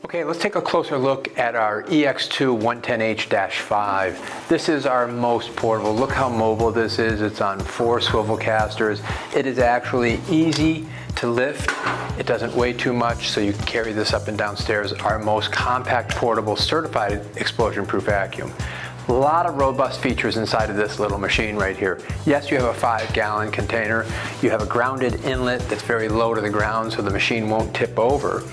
Okay, let's take a closer look at our EX2 110H-5. This is our most portable. Look how mobile this is. It's on 4 swivel casters. It is actually easy to lift. It doesn't weigh too much, so you can carry this up and downstairs. Our most compact, portable, certified explosion-proof vacuum. A lot of robust features inside of this little machine right here. Yes, you have a 5-gallon container. You have a grounded inlet that's very low to the ground so the machine won't tip over.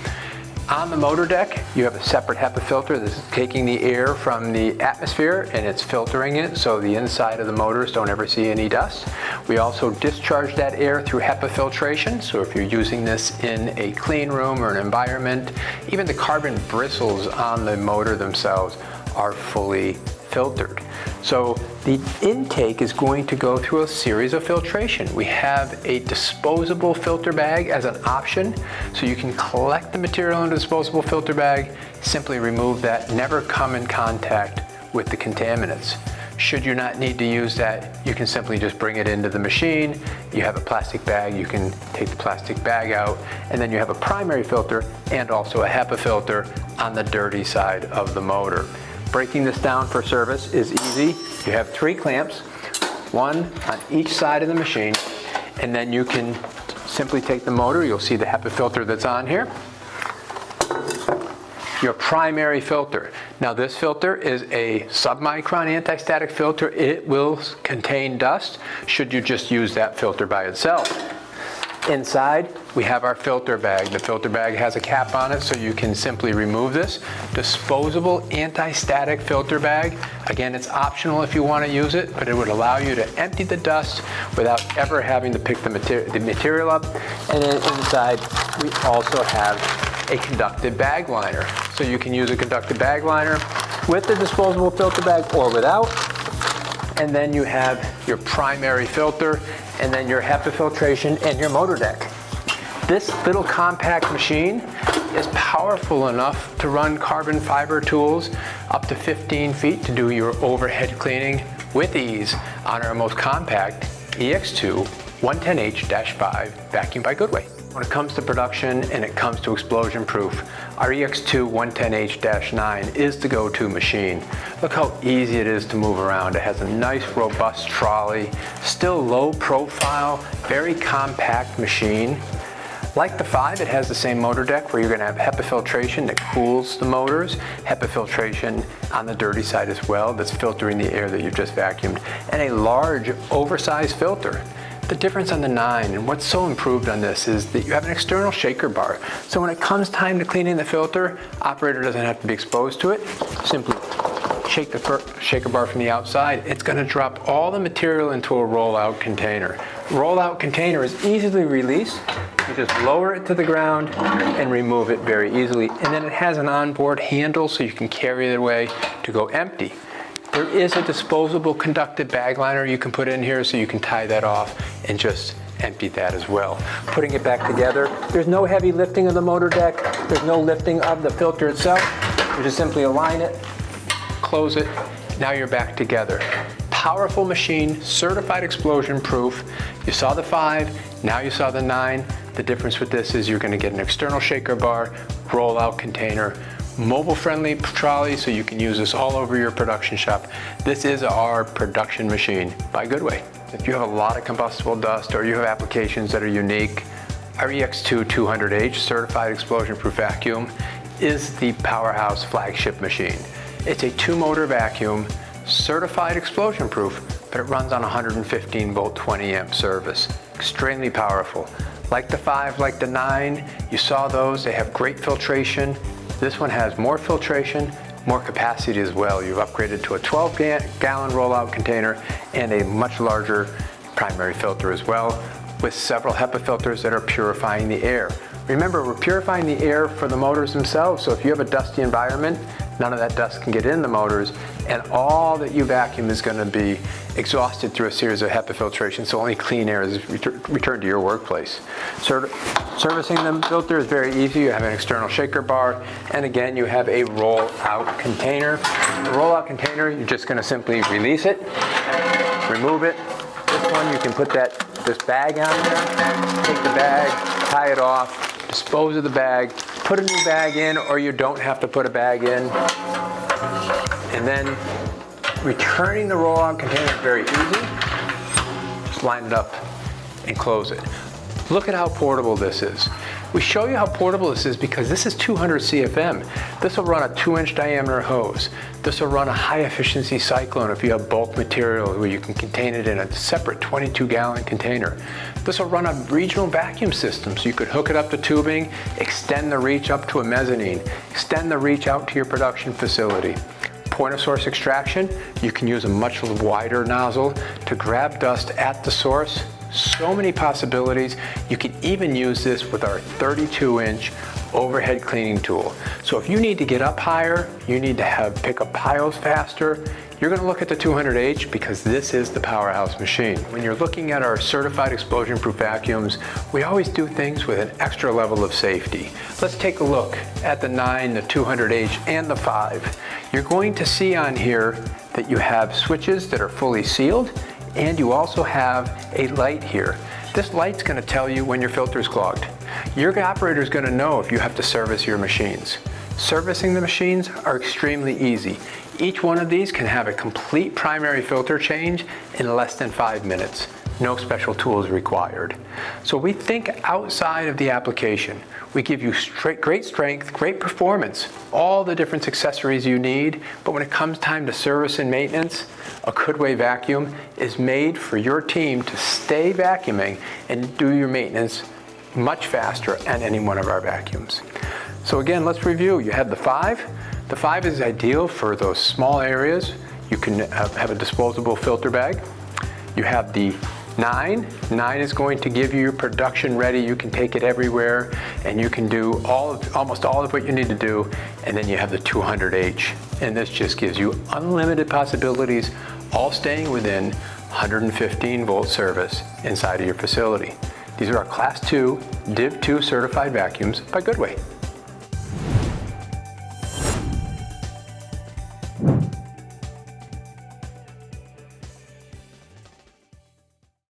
On the motor deck, you have a separate HEPA filter. This is taking the air from the atmosphere and it's filtering it so the inside of the motors don't ever see any dust. We also discharge that air through HEPA filtration, so if you're using this in a clean room or an environment, even the carbon bristles on the motor themselves are fully filtered. So the intake is going to go through a series of filtration. We have a disposable filter bag as an option, so you can collect the material in a disposable filter bag, simply remove that, never come in contact with the contaminants. Should you not need to use that, you can simply just bring it into the machine. You have a plastic bag, you can take the plastic bag out, and then you have a primary filter and also a HEPA filter on the dirty side of the motor. Breaking this down for service is easy. You have 3 clamps, 1 on each side of the machine, and then you can simply take the motor. You'll see the HEPA filter that's on here. Your primary filter. Now this filter is a submicron anti-static filter. It will contain dust should you just use that filter by itself. Inside, we have our filter bag. The filter bag has a cap on it, so you can simply remove this. Disposable anti-static filter bag. Again, it's optional if you want to use it, but it would allow you to empty the dust without ever having to pick the material up. And then inside, we also have a conductive bag liner. So you can use a conductive bag liner with the disposable filter bag or without. And then you have your primary filter, and then your HEPA filtration and your motor deck. This little compact machine is powerful enough to run carbon fiber tools up to 15 feet to do your overhead cleaning with ease on our most compact EX2 110H-5 vacuum by Goodway. When it comes to production and it comes to explosion proof, our EX2 110H-9 is the go-to machine. Look how easy it is to move around. It has a nice robust trolley, still low profile, very compact machine. Like the 5, it has the same motor deck where you're going to have HEPA filtration that cools the motors, HEPA filtration on the dirty side as well that's filtering the air that you've just vacuumed, and a large oversized filter. The difference on the 9 and what's so improved on this is that you have an external shaker bar. So when it comes time to cleaning the filter, operator doesn't have to be exposed to it. Simply shake the shaker bar from the outside. It's going to drop all the material into a rollout container. Rollout container is easily released. You just lower it to the ground and remove it very easily. And then it has an onboard handle so you can carry it away to go empty. There is a disposable conductive bag liner you can put in here so you can tie that off and just empty that as well. Putting it back together, there's no heavy lifting of the motor deck, there's no lifting of the filter itself. You just simply align it, close it, now you're back together. Powerful machine, certified explosion proof. You saw the 5, now you saw the 9. The difference with this is you're going to get an external shaker bar, rollout container, mobile-friendly trolley, so you can use this all over your production shop. This is our production machine by Goodway. If you have a lot of combustible dust or you have applications that are unique, our EX2 200H certified explosion-proof vacuum is the powerhouse flagship machine. It's a 2-motor vacuum, certified explosion-proof, but it runs on 115-volt 20-amp service. Extremely powerful. Like the 5, like the 9, you saw those. They have great filtration. This one has more filtration, more capacity as well. You've upgraded to a 12-gallon rollout container and a much larger primary filter as well, with several HEPA filters that are purifying the air. Remember, we're purifying the air for the motors themselves, so if you have a dusty environment, none of that dust can get in the motors, and all that you vacuum is going to be exhausted through a series of HEPA filtration, so only clean air is returned to your workplace. Servicing the filter is very easy. You have an external shaker bar, and again, you have a roll-out container. The roll-out container, you're just going to simply release it, remove it. This one, you can put this bag on there, take the bag, tie it off, dispose of the bag, put a new bag in, or you don't have to put a bag in. And then returning the roll-on container is very easy. Just line it up and close it. Look at how portable this is. We show you how portable this is because this is 200 CFM. This will run a 2-inch diameter hose. This will run a high-efficiency cyclone if you have bulk material where you can contain it in a separate 22-gallon container. This will run a regional vacuum system, so you could hook it up to tubing, extend the reach up to a mezzanine, extend the reach out to your production facility. Point of source extraction, you can use a much wider nozzle to grab dust at the source. So many possibilities. You can even use this with our 32-inch overhead cleaning tool. So if you need to get up higher, you need to pick up piles faster, you're going to look at the 200H because this is the powerhouse machine. When you're looking at our certified explosion-proof vacuums, we always do things with an extra level of safety. Let's take a look at the 9, the 200H, and the 5. You're going to see on here that you have switches that are fully sealed, and you also have a light here. This light's going to tell you when your filter's clogged. Your operator is going to know if you have to service your machines. Servicing the machines are extremely easy. Each one of these can have a complete primary filter change in less than 5 minutes. No special tools required. So we think outside of the application. We give you great strength, great performance, all the different accessories you need, but when it comes time to service and maintenance, a Goodway vacuum is made for your team to stay vacuuming and do your maintenance much faster on any one of our vacuums. So again, let's review. You have the 5. The 5 is ideal for those small areas. You can have a disposable filter bag. You have the 9. 9 is going to give you your production ready. You can take it everywhere and you can do almost all of what you need to do. And then you have the 200H. And this just gives you unlimited possibilities, all staying within 115 volt service inside of your facility. These are our Class 2 Div 2 certified vacuums by Goodway.